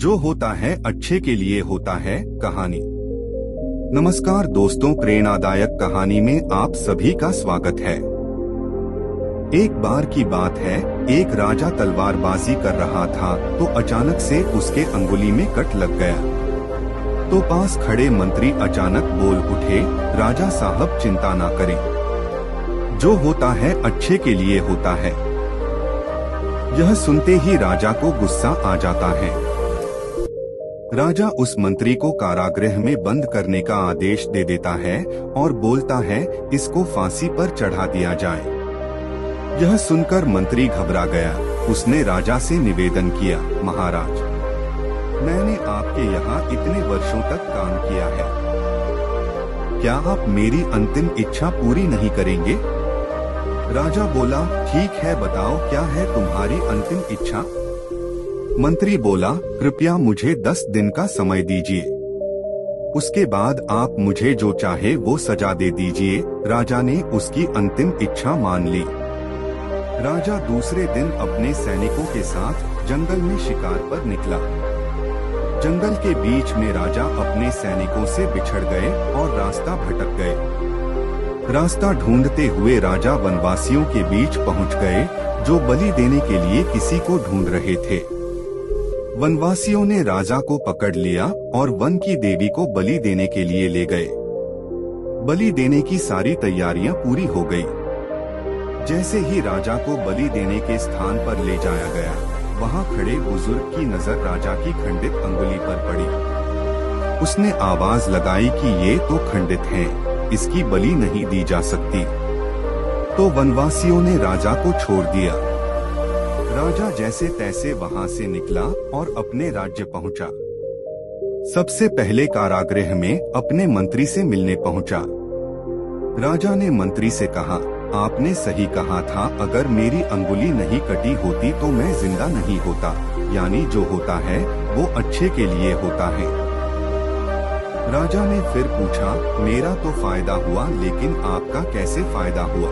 जो होता है अच्छे के लिए होता है कहानी। नमस्कार दोस्तों, प्रेरणादायक कहानी में आप सभी का स्वागत है। एक बार की बात है, एक राजा तलवारबाजी कर रहा था तो अचानक से उसके अंगुली में कट लग गया। तो पास खड़े मंत्री अचानक बोल उठे, राजा साहब चिंता ना करें, जो होता है अच्छे के लिए होता है। यह सुनते ही राजा को गुस्सा आ जाता है। राजा उस मंत्री को कारागृह में बंद करने का आदेश दे देता है और बोलता है, इसको फांसी पर चढ़ा दिया जाए। यह सुनकर मंत्री घबरा गया। उसने राजा से निवेदन किया, महाराज, मैंने आपके यहाँ इतने वर्षों तक काम किया है, क्या आप मेरी अंतिम इच्छा पूरी नहीं करेंगे? राजा बोला, ठीक है, बताओ क्या है तुम्हारी अंतिम इच्छा? मंत्री बोला, कृपया मुझे 10 दिन का समय दीजिए, उसके बाद आप मुझे जो चाहे वो सजा दे दीजिए। राजा ने उसकी अंतिम इच्छा मान ली। राजा दूसरे दिन अपने सैनिकों के साथ जंगल में शिकार पर निकला। जंगल के बीच में राजा अपने सैनिकों से बिछड़ गए और रास्ता भटक गए। रास्ता ढूंढते हुए राजा वनवासियों के बीच पहुंच गए, जो बलि देने के लिए किसी को ढूंढ रहे थे। वनवासियों ने राजा को पकड़ लिया और वन की देवी को बलि देने के लिए ले गए। बलि देने की सारी तैयारियां पूरी हो गई। जैसे ही राजा को बलि देने के स्थान पर ले जाया गया, वहां खड़े बुजुर्ग की नजर राजा की खंडित अंगुली पर पड़ी। उसने आवाज लगाई कि ये तो खंडित है, इसकी बलि नहीं दी जा सकती। तो वनवासियों ने राजा को छोड़ दिया। राजा जैसे तैसे वहां से निकला और अपने राज्य पहुंचा। सबसे पहले कारागृह में अपने मंत्री से मिलने पहुंचा। राजा ने मंत्री से कहा, आपने सही कहा था, अगर मेरी अंगुली नहीं कटी होती तो मैं जिंदा नहीं होता। यानी जो होता है वो अच्छे के लिए होता है। राजा ने फिर पूछा, मेरा तो फायदा हुआ, लेकिन आपका कैसे फायदा हुआ?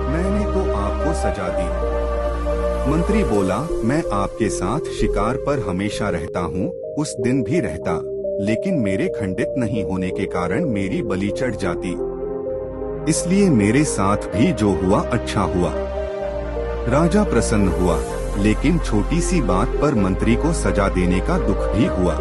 मैंने तो आपको सजा दी। मंत्री बोला, मैं आपके साथ शिकार पर हमेशा रहता हूँ, उस दिन भी रहता, लेकिन मेरे खंडित नहीं होने के कारण मेरी बलि चढ़ जाती, इसलिए मेरे साथ भी जो हुआ अच्छा हुआ। राजा प्रसन्न हुआ, लेकिन छोटी सी बात पर मंत्री को सजा देने का दुख भी हुआ।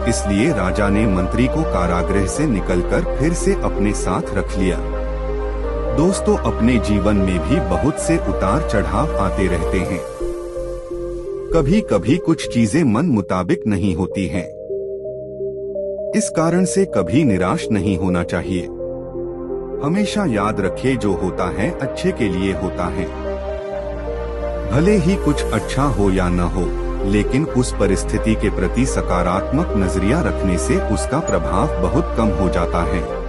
इसलिए राजा ने मंत्री को कारागृह से निकलकर फिर से अपने साथ रख लिया। दोस्तों, अपने जीवन में भी बहुत से उतार चढ़ाव आते रहते हैं। कभी कभी कुछ चीजें मन मुताबिक नहीं होती हैं। इस कारण से कभी निराश नहीं होना चाहिए। हमेशा याद रखें, जो होता है अच्छे के लिए होता है। भले ही कुछ अच्छा हो या न हो, लेकिन उस परिस्थिति के प्रति सकारात्मक नजरिया रखने से उसका प्रभाव बहुत कम हो जाता है।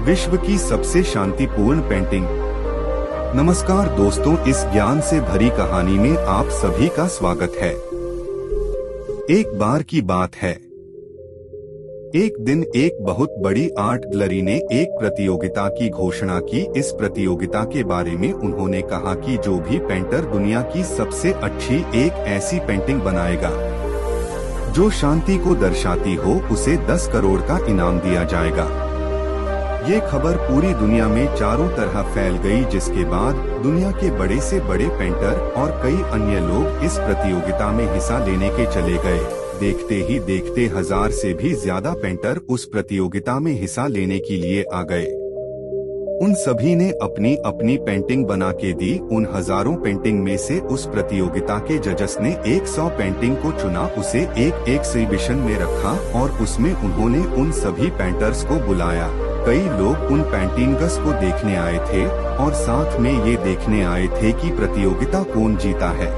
विश्व की सबसे शांतिपूर्ण पेंटिंग। नमस्कार दोस्तों, इस ज्ञान से भरी कहानी में आप सभी का स्वागत है। एक बार की बात है, एक दिन एक बहुत बड़ी आर्ट गैलरी ने एक प्रतियोगिता की घोषणा की। इस प्रतियोगिता के बारे में उन्होंने कहा कि जो भी पेंटर दुनिया की सबसे अच्छी एक ऐसी पेंटिंग बनाएगा जो शांति को दर्शाती हो, उसे 10 करोड़ का इनाम दिया जाएगा। ये खबर पूरी दुनिया में चारों तरह फैल गई, जिसके बाद दुनिया के बड़े से बड़े पेंटर और कई अन्य लोग इस प्रतियोगिता में हिस्सा लेने के चले गए। देखते ही देखते 1000 से भी ज्यादा पेंटर उस प्रतियोगिता में हिस्सा लेने के लिए आ गए। उन सभी ने अपनी अपनी पेंटिंग बना के दी। उन हजारों पेंटिंग में से उस प्रतियोगिता के जजेस ने 100 पेंटिंग को चुना, उसे एक एग्जीबिशन में रखा और उसमें उन्होंने उन सभी पेंटर्स को बुलाया। कई लोग उन पेंटिंग्स को देखने आए थे और साथ में ये देखने आए थे कि प्रतियोगिता कौन जीता है।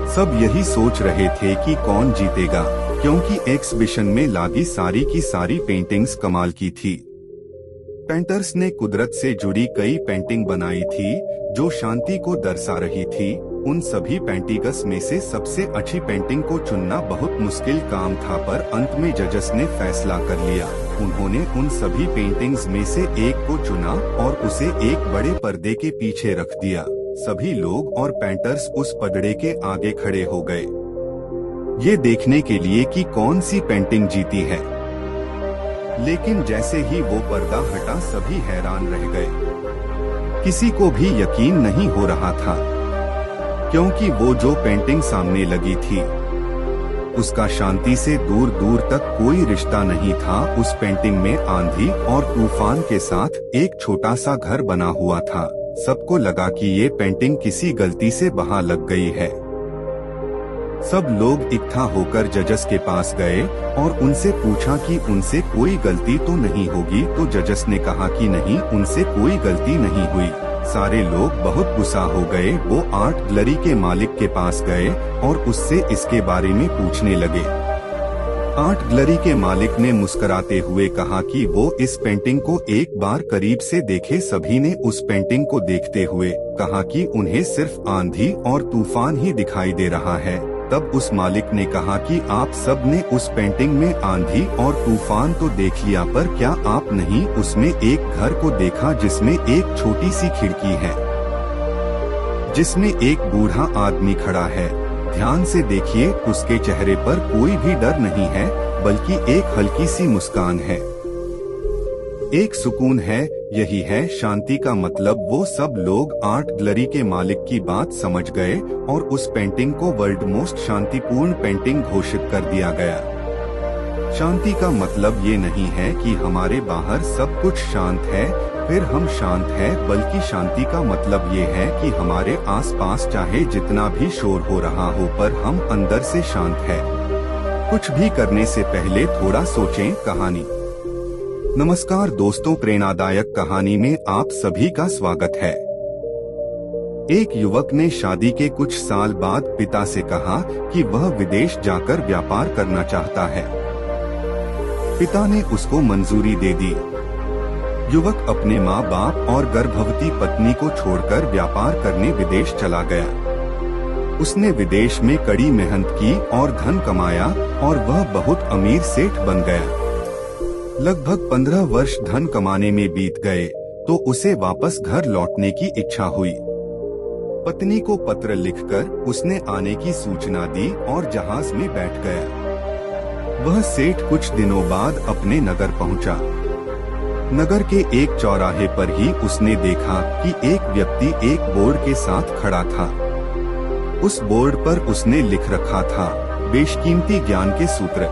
सब यही सोच रहे थे कि कौन जीतेगा, क्योंकि एग्जीबिशन में लागी सारी की सारी पेंटिंग्स कमाल की थी। पेंटर्स ने कुदरत से जुड़ी कई पेंटिंग बनाई थी जो शांति को दर्शा रही थी। उन सभी पेंटिंग्स में से सबसे अच्छी पेंटिंग को चुनना बहुत मुश्किल काम था, पर अंत में जजेस ने फैसला कर लिया। उन्होंने उन सभी पेंटिंग्स में से एक को चुना और उसे एक बड़े पर्दे के पीछे रख दिया। सभी लोग और पेंटर्स उस पर्दे के आगे खड़े हो गए। ये देखने के लिए कि कौन सी पेंटिंग जीती है। लेकिन जैसे ही वो पर्दा हटा सभी हैरान रह गए। किसी को भी यकीन नहीं हो रहा था, क्योंकि वो जो पेंटिंग सामने लगी थी उसका शांति से दूर दूर तक कोई रिश्ता नहीं था। उस पेंटिंग में आंधी और तूफान के साथ एक छोटा सा घर बना हुआ था। सबको लगा कि ये पेंटिंग किसी गलती से वहां लग गई है। सब लोग इकट्ठा होकर जजस के पास गए और उनसे पूछा कि उनसे कोई गलती तो नहीं होगी। तो जजस ने कहा कि नहीं, उनसे कोई गलती नहीं हुई। सारे लोग बहुत गुस्सा हो गए। वो आर्ट गैलरी के मालिक के पास गए और उससे इसके बारे में पूछने लगे। आर्ट गैलरी के मालिक ने मुस्कुराते हुए कहा कि वो इस पेंटिंग को एक बार करीब से देखे। सभी ने उस पेंटिंग को देखते हुए कहा कि उन्हें सिर्फ आंधी और तूफान ही दिखाई दे रहा है। तब उस मालिक ने कहा कि आप सब ने उस पेंटिंग में आंधी और तूफान तो देख लिया, पर क्या आप नहीं उसमें एक घर को देखा जिसमें एक छोटी सी खिड़की है, जिसमें एक बूढ़ा आदमी खड़ा है। ध्यान से देखिए, उसके चेहरे पर कोई भी डर नहीं है, बल्कि एक हल्की सी मुस्कान है, एक सुकून है। यही है शांति का मतलब। वो सब लोग आर्ट गैलरी के मालिक की बात समझ गए और उस पेंटिंग को वर्ल्ड मोस्ट शांतिपूर्ण पेंटिंग घोषित कर दिया गया। शांति का मतलब ये नहीं है कि हमारे बाहर सब कुछ शांत है फिर हम शांत हैं, बल्कि शांति का मतलब ये है कि हमारे आसपास चाहे जितना भी शोर हो रहा हो, पर हम अंदर से शांत है। कुछ भी करने से पहले थोड़ा सोचें। कहानी। नमस्कार दोस्तों, प्रेरणादायक कहानी में आप सभी का स्वागत है। एक युवक ने शादी के कुछ साल बाद पिता से कहा कि वह विदेश जाकर व्यापार करना चाहता है। पिता ने उसको मंजूरी दे दी। युवक अपने माँ बाप और गर्भवती पत्नी को छोड़कर व्यापार करने विदेश चला गया। उसने विदेश में कड़ी मेहनत की और धन कमाया और वह बहुत अमीर सेठ बन गया। लगभग 15 वर्ष धन कमाने में बीत गए तो उसे वापस घर लौटने की इच्छा हुई। पत्नी को पत्र लिखकर उसने आने की सूचना दी और जहाज में बैठ गया। वह सेठ कुछ दिनों बाद अपने नगर पहुंचा। नगर के एक चौराहे पर ही उसने देखा कि एक व्यक्ति एक बोर्ड के साथ खड़ा था। उस बोर्ड पर उसने लिख रखा था, बेशकीमती ज्ञान के सूत्र।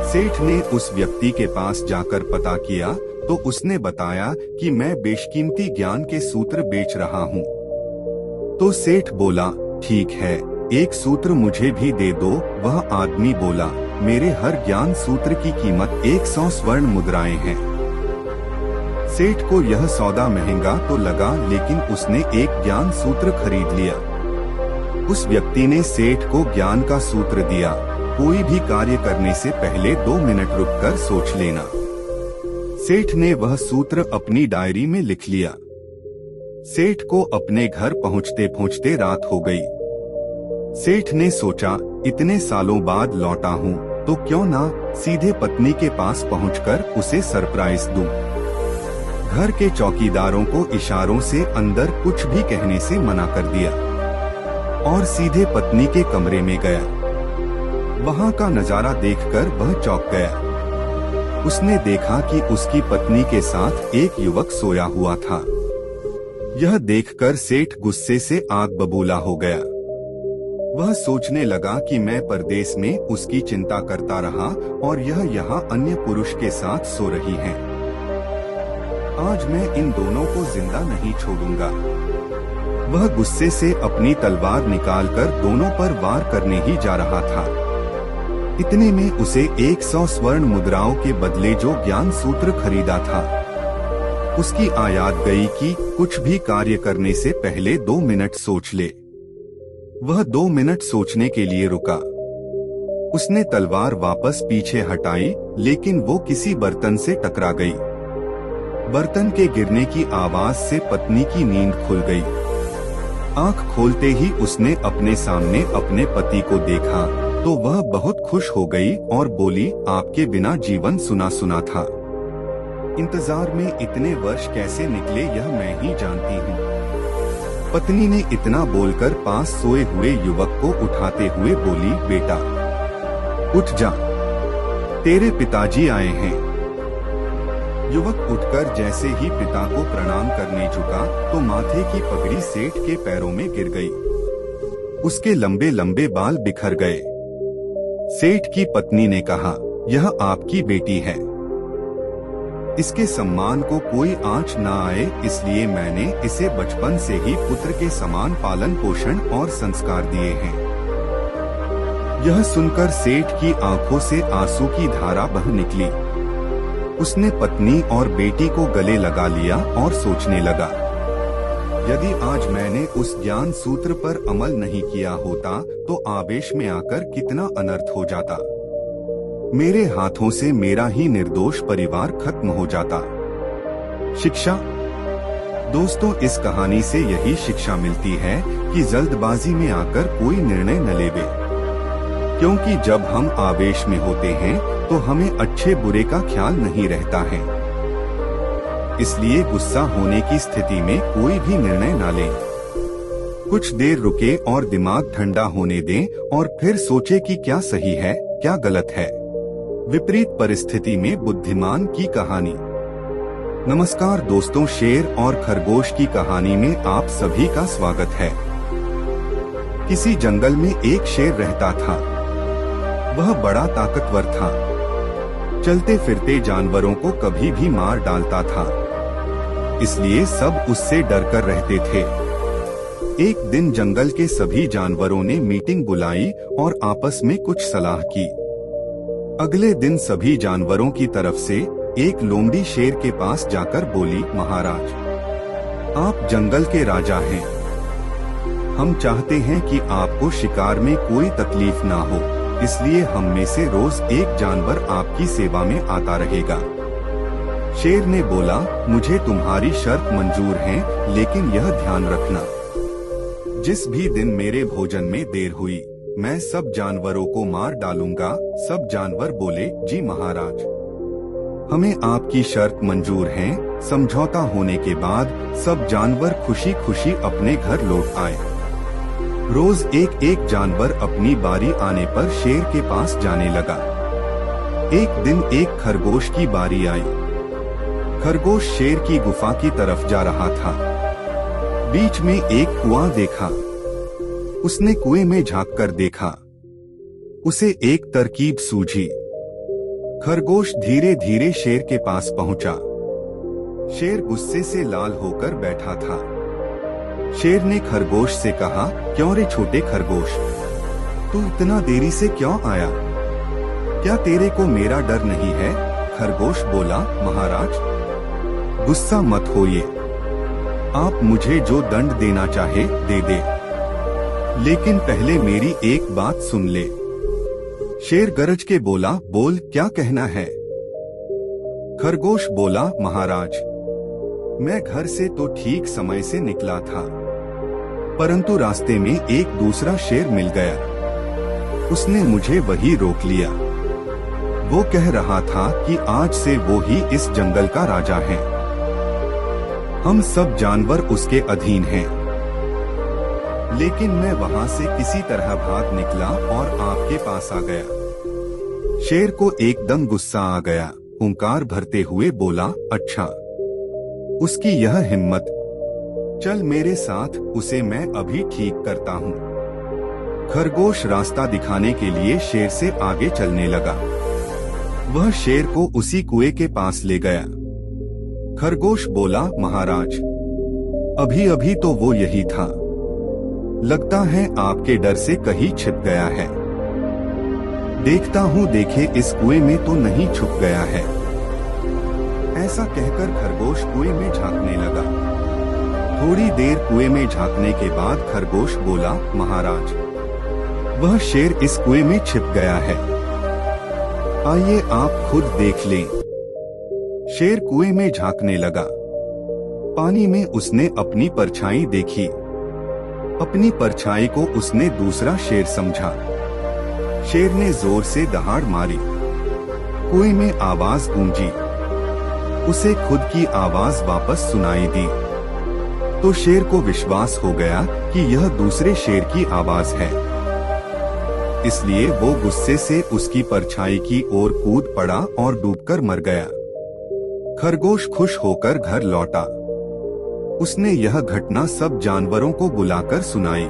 सेठ ने उस व्यक्ति के पास जाकर पता किया तो उसने बताया कि मैं बेशकीमती ज्ञान के सूत्र बेच रहा हूँ। तो सेठ बोला, ठीक है, एक सूत्र मुझे भी दे दो। वह आदमी बोला, मेरे हर ज्ञान सूत्र की कीमत 100 स्वर्ण मुद्राएं हैं। सेठ को यह सौदा महंगा तो लगा, लेकिन उसने एक ज्ञान सूत्र खरीद लिया। उस व्यक्ति ने सेठ को ज्ञान का सूत्र दिया, कोई भी कार्य करने से पहले 2 मिनट रुककर सोच लेना। सेठ ने वह सूत्र अपनी डायरी में लिख लिया। सेठ को अपने घर पहुंचते पहुंचते रात हो गई। सेठ ने सोचा, इतने सालों बाद लौटा हूँ तो क्यों ना सीधे पत्नी के पास पहुंचकर उसे सरप्राइज दूं। घर के चौकीदारों को इशारों से अंदर कुछ भी कहने से मना कर दिया और सीधे पत्नी के कमरे में गया। वहां का नजारा देखकर वह चौंक गया। उसने देखा कि उसकी पत्नी के साथ एक युवक सोया हुआ था। यह देखकर सेठ गुस्से से आग बबूला हो गया। वह सोचने लगा कि मैं परदेश में उसकी चिंता करता रहा और यह यहाँ अन्य पुरुष के साथ सो रही है। आज मैं इन दोनों को जिंदा नहीं छोड़ूंगा। वह गुस्से से अपनी तलवार निकालकर दोनों पर वार करने ही जा रहा था। इतने में उसे 100 स्वर्ण मुद्राओं के बदले जो ज्ञान सूत्र खरीदा था, उसकी आ याद गई कि कुछ भी कार्य करने से पहले 2 मिनट सोच ले। वह 2 मिनट सोचने के लिए रुका। उसने तलवार वापस पीछे हटाई, लेकिन वो किसी बर्तन से टकरा गई। बर्तन के गिरने की आवाज से पत्नी की नींद खुल गई। आंख खोलते ही उसने अपने सामने अपने पति को देखा तो वह बहुत खुश हो गई और बोली, आपके बिना जीवन सुना सुना था। इंतजार में इतने वर्ष कैसे निकले यह मैं ही जानती हूँ। पत्नी ने इतना बोलकर पास सोए हुए युवक को उठाते हुए बोली, बेटा उठ जा, तेरे पिताजी आए हैं। युवक उठकर जैसे ही पिता को प्रणाम करने झुका तो माथे की पगड़ी सेठ के पैरों में गिर गई। उसके लंबे लंबे बाल बिखर गए। सेठ की पत्नी ने कहा, यह आपकी बेटी है, इसके सम्मान को कोई आंच न आए, इसलिए मैंने इसे बचपन से ही पुत्र के समान पालन पोषण और संस्कार दिए हैं। यह सुनकर सेठ की आंखों से आंसू की धारा बह निकली। उसने पत्नी और बेटी को गले लगा लिया और सोचने लगा, यदि आज मैंने उस ज्ञान सूत्र पर अमल नहीं किया होता तो आवेश में आकर कितना अनर्थ हो जाता। मेरे हाथों से मेरा ही निर्दोष परिवार खत्म हो जाता। शिक्षा। दोस्तों, इस कहानी से यही शिक्षा मिलती है कि जल्दबाजी में आकर कोई निर्णय न लेवे, क्योंकि जब हम आवेश में होते हैं तो हमें अच्छे बुरे का ख्याल नहीं रहता है। इसलिए गुस्सा होने की स्थिति में कोई भी निर्णय न लें। कुछ देर रुके और दिमाग ठंडा होने दें और फिर सोचे कि क्या सही है, क्या गलत है। विपरीत परिस्थिति में बुद्धिमान की कहानी। नमस्कार दोस्तों, शेर और खरगोश की कहानी में आप सभी का स्वागत है। किसी जंगल में एक शेर रहता था। वह बड़ा ताकतवर था। चलते फिरते जानवरों को कभी भी मार डालता था, इसलिए सब उससे डरकर रहते थे। एक दिन जंगल के सभी जानवरों ने मीटिंग बुलाई और आपस में कुछ सलाह की। अगले दिन सभी जानवरों की तरफ से एक लोमड़ी शेर के पास जाकर बोली, महाराज, आप जंगल के राजा हैं। हम चाहते हैं कि आपको शिकार में कोई तकलीफ ना हो, इसलिए हम में से रोज एक जानवर आपकी सेवा में आता रहेगा। शेर ने बोला, मुझे तुम्हारी शर्त मंजूर है, लेकिन यह ध्यान रखना, जिस भी दिन मेरे भोजन में देर हुई मैं सब जानवरों को मार डालूंगा। सब जानवर बोले, जी महाराज, हमें आपकी शर्त मंजूर है। समझौता होने के बाद सब जानवर खुशी खुशी अपने घर लौट आए। रोज एक एक जानवर अपनी बारी आने पर शेर के पास जाने लगा। एक दिन एक खरगोश की बारी आई। खरगोश शेर की गुफा की तरफ जा रहा था। बीच में एक कुआं देखा। उसने कुएं में झांककर देखा। उसे एक तरकीब सूझी। खरगोश धीरे धीरे शेर के पास पहुंचा। शेर गुस्से से लाल होकर बैठा था। शेर ने खरगोश से कहा, क्यों रे छोटे खरगोश, तू इतना देरी से क्यों आया? क्या तेरे को मेरा डर नहीं है? खरगोश बोला, महाराज, गुस्सा मत होइए, आप मुझे जो दंड देना चाहे दे दे, लेकिन पहले मेरी एक बात सुन ले। शेर गरज के बोला, बोल, क्या कहना है? खरगोश बोला, महाराज, मैं घर से तो ठीक समय से निकला था, परंतु रास्ते में एक दूसरा शेर मिल गया। उसने मुझे वही रोक लिया। वो कह रहा था कि आज से वो ही इस जंगल का राजा है। हम सब जानवर उसके अधीन हैं। लेकिन मैं वहां से किसी तरह भाग निकला और आपके पास आ गया। शेर को एकदम गुस्सा आ गया। हुंकार भरते हुए बोला, अच्छा, उसकी यह हिम्मत, चल मेरे साथ, उसे मैं अभी ठीक करता हूँ। खरगोश रास्ता दिखाने के लिए शेर से आगे चलने लगा। वह शेर को उसी कुएं के पास ले गया। खरगोश बोला, महाराज, अभी अभी तो वो यही था, लगता है आपके डर से कहीं छिप गया है। देखता हूँ, देखे इस कुएं में तो नहीं छुप गया है। ऐसा कहकर खरगोश कुएं में झांकने लगा। थोड़ी देर कुएं में झांकने के बाद खरगोश बोला, महाराज, वह शेर इस कुएं में छिप गया है, आइए आप खुद देख लें। शेर कुएं में झांकने लगा। पानी में उसने अपनी परछाई देखी। अपनी परछाई को उसने दूसरा शेर समझा। शेर ने जोर से दहाड़ मारी। कुएं में आवाज गूंजी। उसे खुद की आवाज वापस सुनाई दी। तो शेर को विश्वास हो गया कि यह दूसरे शेर की आवाज है। इसलिए वो गुस्से से उसकी परछाई की ओर कूद पड़ा और डूबकर मर गया। खरगोश खुश होकर घर लौटा। उसने यह घटना सब जानवरों को बुलाकर सुनाई।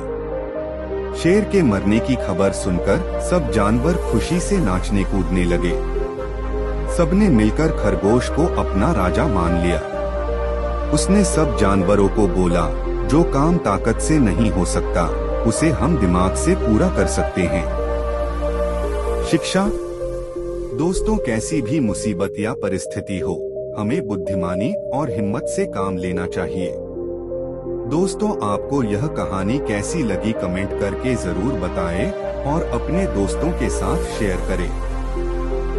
शेर के मरने की खबर सुनकर सब जानवर खुशी से नाचने कूदने लगे। सबने मिलकर खरगोश को अपना राजा मान लिया। उसने सब जानवरों को बोला, जो काम ताकत से नहीं हो सकता, उसे हम दिमाग से पूरा कर सकते हैं। शिक्षा। दोस्तों, कैसी भी मुसीबत या परिस्थिति हो, हमें बुद्धिमानी और हिम्मत से काम लेना चाहिए। दोस्तों, आपको यह कहानी कैसी लगी कमेंट करके जरूर बताएं और अपने दोस्तों के साथ शेयर करें।